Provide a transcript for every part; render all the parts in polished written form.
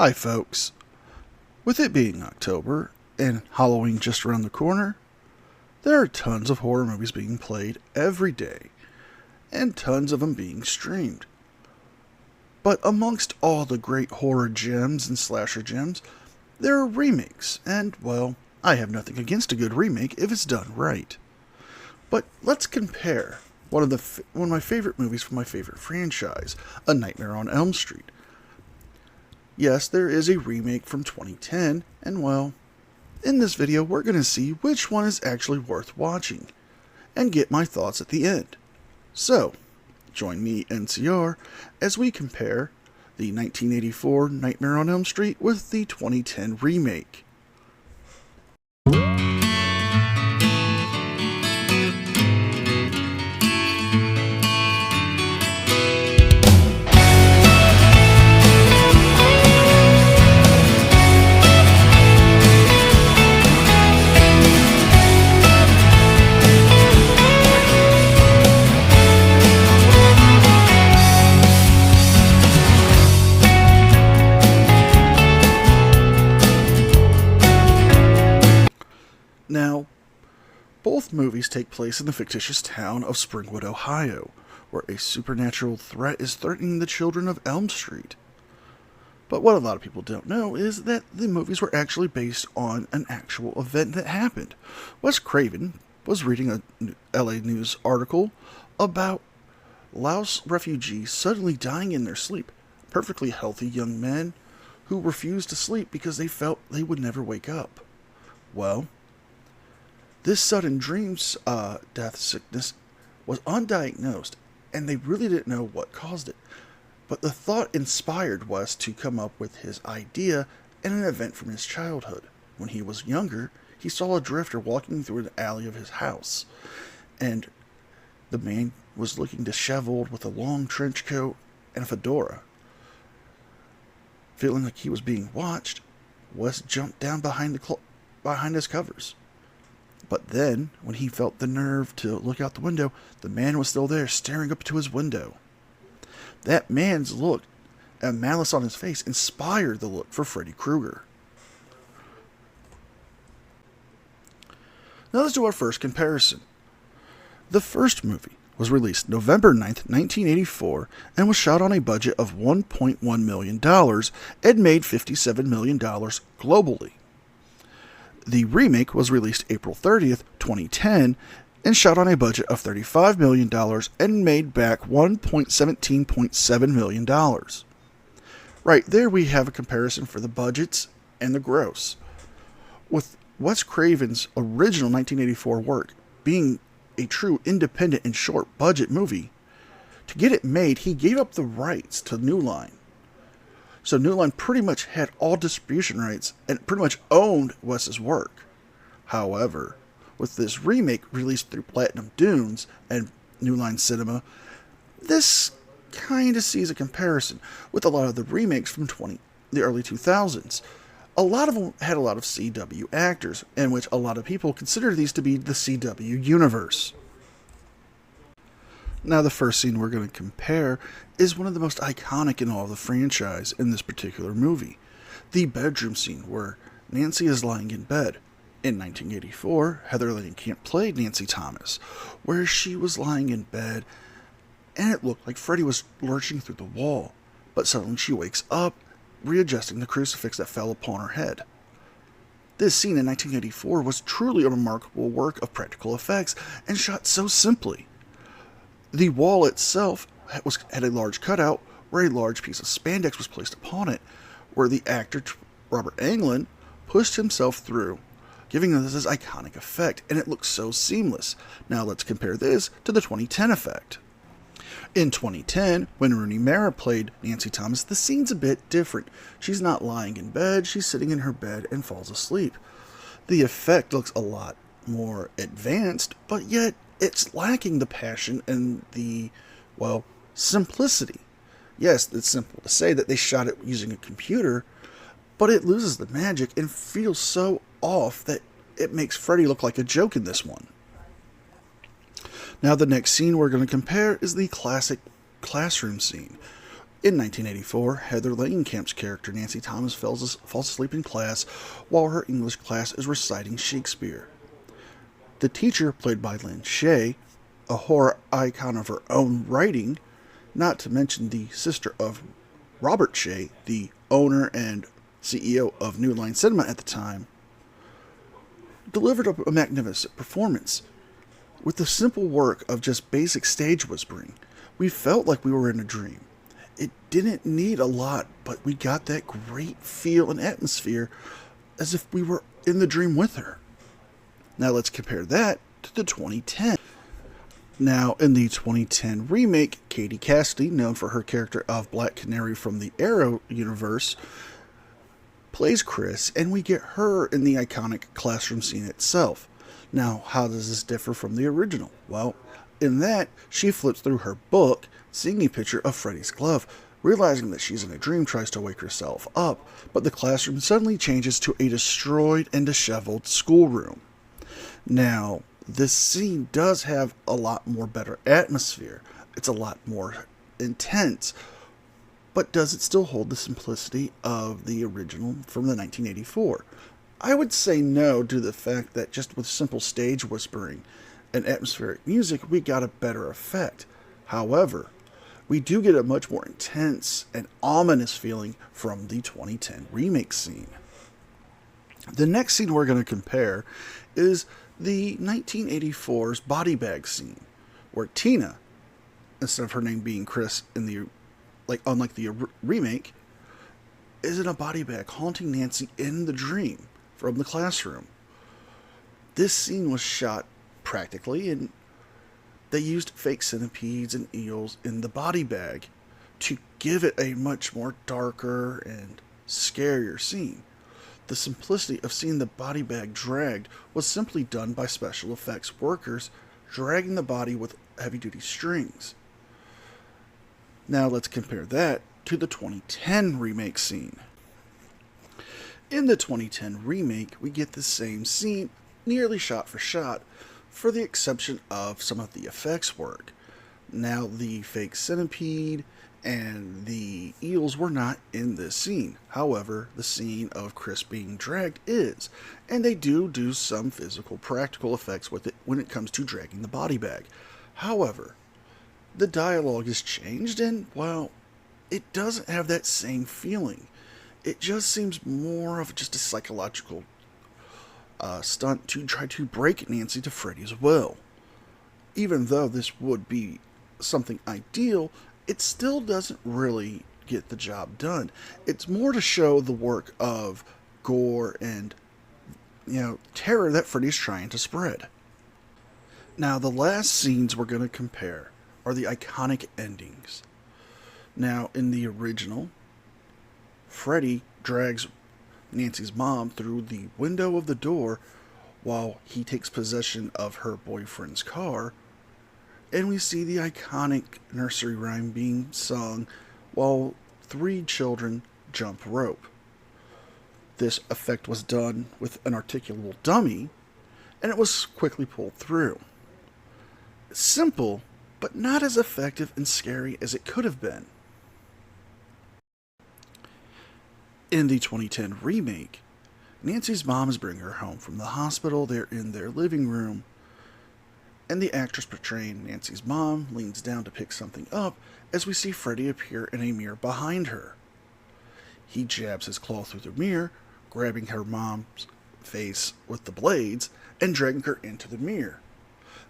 Hi folks. With it being October and Halloween just around the corner, there are tons of horror movies being played every day and tons of them being streamed. But amongst all the great horror gems and slasher gems, there are remakes, and well, I have nothing against a good remake if it's done right. But let's compare one of my favorite movies from my favorite franchise, A Nightmare on Elm Street. Yes, there is a remake from 2010, and well, in this video we're going to see which one is actually worth watching, and get my thoughts at the end. So, join me, NCR, as we compare the 1984 Nightmare on Elm Street with the 2010 remake. Now, both movies take place in the fictitious town of Springwood, Ohio, where a supernatural threat is threatening the children of Elm Street. But what a lot of people don't know is that the movies were actually based on an actual event that happened. Wes Craven was reading a LA News article about Laos refugees suddenly dying in their sleep, perfectly healthy young men who refused to sleep because they felt they would never wake up. Well, this sudden death sickness was undiagnosed, and they really didn't know what caused it. But the thought inspired Wes to come up with his idea in an event from his childhood. When he was younger, he saw a drifter walking through an alley of his house, and the man was looking disheveled with a long trench coat and a fedora. Feeling like he was being watched, Wes jumped down behind his covers. But then, when he felt the nerve to look out the window, the man was still there, staring up to his window. That man's look and malice on his face inspired the look for Freddy Krueger. Now let's do our first comparison. The first movie was released November 9th, 1984, and was shot on a budget of $1.1 million and made $57 million globally. The remake was released April 30th, 2010, and shot on a budget of $35 million and made back $117.7 million. Right there we have a comparison for the budgets and the gross. With Wes Craven's original 1984 work being a true independent and short budget movie, to get it made he gave up the rights to New Line. So New Line pretty much had all distribution rights and pretty much owned Wes's work. However, with this remake released through Platinum Dunes and New Line Cinema, this kind of sees a comparison with a lot of the remakes from the early 2000s. A lot of them had a lot of CW actors, in which a lot of people consider these to be the CW universe. Now, the first scene we're going to compare is one of the most iconic in all of the franchise in this particular movie. The bedroom scene where Nancy is lying in bed. In 1984, Heather Langenkamp played Nancy Thomas, where she was lying in bed and it looked like Freddy was lurching through the wall, but suddenly she wakes up, readjusting the crucifix that fell upon her head. This scene in 1984 was truly a remarkable work of practical effects and shot so simply. The wall itself had a large cutout where a large piece of spandex was placed upon it, where the actor Robert Englund pushed himself through, giving this iconic effect, and it looks so seamless. Now let's compare this to the 2010 effect. In 2010, when Rooney Mara played Nancy Thomas, the scene's a bit different. She's not lying in bed, she's sitting in her bed and falls asleep. The effect looks a lot more advanced, but yet it's lacking the passion and the, well, simplicity. Yes, it's simple to say that they shot it using a computer, but it loses the magic and feels so off that it makes Freddy look like a joke in this one. Now the next scene we're going to compare is the classic classroom scene, In 1984, Heather Langenkamp's character Nancy Thomas falls asleep in class while her English class is reciting Shakespeare. The teacher, played by Lynn Shay, a horror icon of her own writing, not to mention the sister of Robert Shay, the owner and CEO of New Line Cinema at the time, delivered a magnificent performance. With the simple work of just basic stage whispering, we felt like we were in a dream. It didn't need a lot, but we got that great feel and atmosphere as if we were in the dream with her. Now let's compare that to the 2010. Now, in the 2010 remake, Katie Cassidy, known for her character of Black Canary from the Arrow universe, plays Chris, and we get her in the iconic classroom scene itself. Now, how does this differ from the original? Well, in that, she flips through her book, seeing a picture of Freddy's glove, realizing that she's in a dream, tries to wake herself up, but the classroom suddenly changes to a destroyed and disheveled schoolroom. Now, this scene does have a lot more better atmosphere. It's a lot more intense, but does it still hold the simplicity of the original from the 1984? I would say no, due to the fact that just with simple stage whispering and atmospheric music, we got a better effect. However, we do get a much more intense and ominous feeling from the 2010 remake scene. The next scene we're going to compare is the 1984's body bag scene, where Tina, instead of her name being Chris in the unlike the remake, is in a body bag haunting Nancy in the dream from the classroom. This scene was shot practically, and they used fake centipedes and eels in the body bag to give it a much more darker and scarier scene. The simplicity of seeing the body bag dragged was simply done by special effects workers dragging the body with heavy-duty strings. Now let's compare that to the 2010 remake scene. In the 2010 remake, we get the same scene, nearly shot for shot, for the exception of some of the effects work. Now, the fake centipede and the eels were not in this scene. However, the scene of Chris being dragged is, and they do some physical practical effects with it when it comes to dragging the body bag. However, the dialogue is changed, and, well, it doesn't have that same feeling. It just seems more of just a psychological stunt to try to break Nancy to Freddy's will. Even though this would be something ideal, it still doesn't really get the job done. It's more to show the work of gore and, terror that Freddy's trying to spread. Now, the last scenes we're going to compare are the iconic endings. Now, in the original, Freddy drags Nancy's mom through the window of the door while he takes possession of her boyfriend's car, and we see the iconic nursery rhyme being sung while 3 children jump rope. This effect was done with an articulable dummy, and it was quickly pulled through. Simple, but not as effective and scary as it could have been. In the 2010 remake, Nancy's mom is bringing her home from the hospital. They're in their living room, and the actress portraying Nancy's mom leans down to pick something up as we see Freddy appear in a mirror behind her. He jabs his claw through the mirror, grabbing her mom's face with the blades and dragging her into the mirror.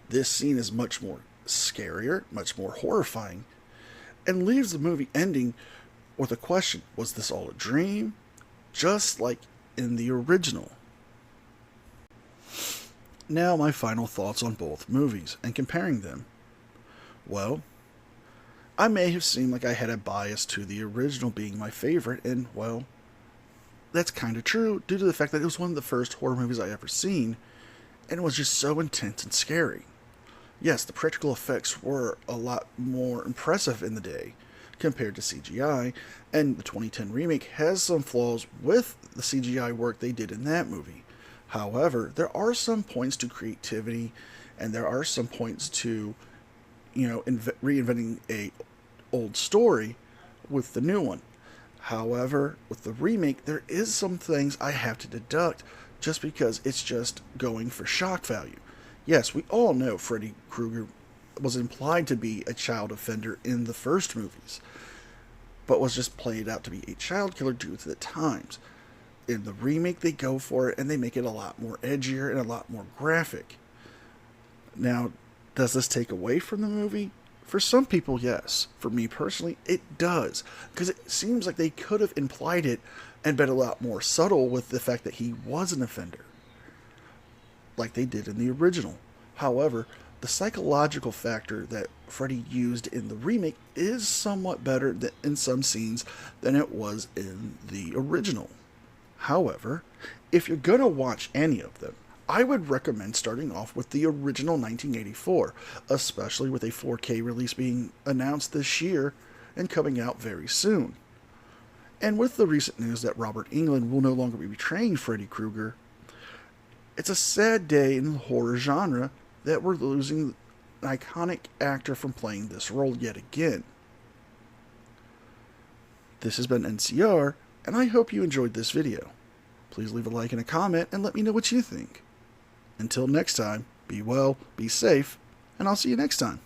This scene is much more scarier, much more horrifying, and leaves the movie ending with a question: was this all a dream? Just like in the original. Now, my final thoughts on both movies and comparing them. Well, I may have seemed like I had a bias to the original being my favorite, and, well, that's kind of true due to the fact that it was one of the first horror movies I ever seen, and it was just so intense and scary. Yes, the practical effects were a lot more impressive in the day compared to CGI, and the 2010 remake has some flaws with the CGI work they did in that movie. However, there are some points to creativity, and there are some points to, reinventing a old story with the new one. However, with the remake, there is some things I have to deduct just because it's just going for shock value. Yes, we all know Freddy Krueger was implied to be a child offender in the first movies, but was just played out to be a child killer due to the times. In the remake, they go for it and they make it a lot more edgier and a lot more graphic. Now, does this take away from the movie? For some people, yes. For me personally, it does. Because it seems like they could have implied it and been a lot more subtle with the fact that he was an offender, like they did in the original. However, the psychological factor that Freddy used in the remake is somewhat better in some scenes than it was in the original. However, if you're going to watch any of them, I would recommend starting off with the original 1984, especially with a 4K release being announced this year and coming out very soon. And with the recent news that Robert Englund will no longer be portraying Freddy Krueger, it's a sad day in the horror genre that we're losing an iconic actor from playing this role yet again. This has been NCR, and I hope you enjoyed this video. Please leave a like and a comment and let me know what you think. Until next time, be well, be safe, and I'll see you next time.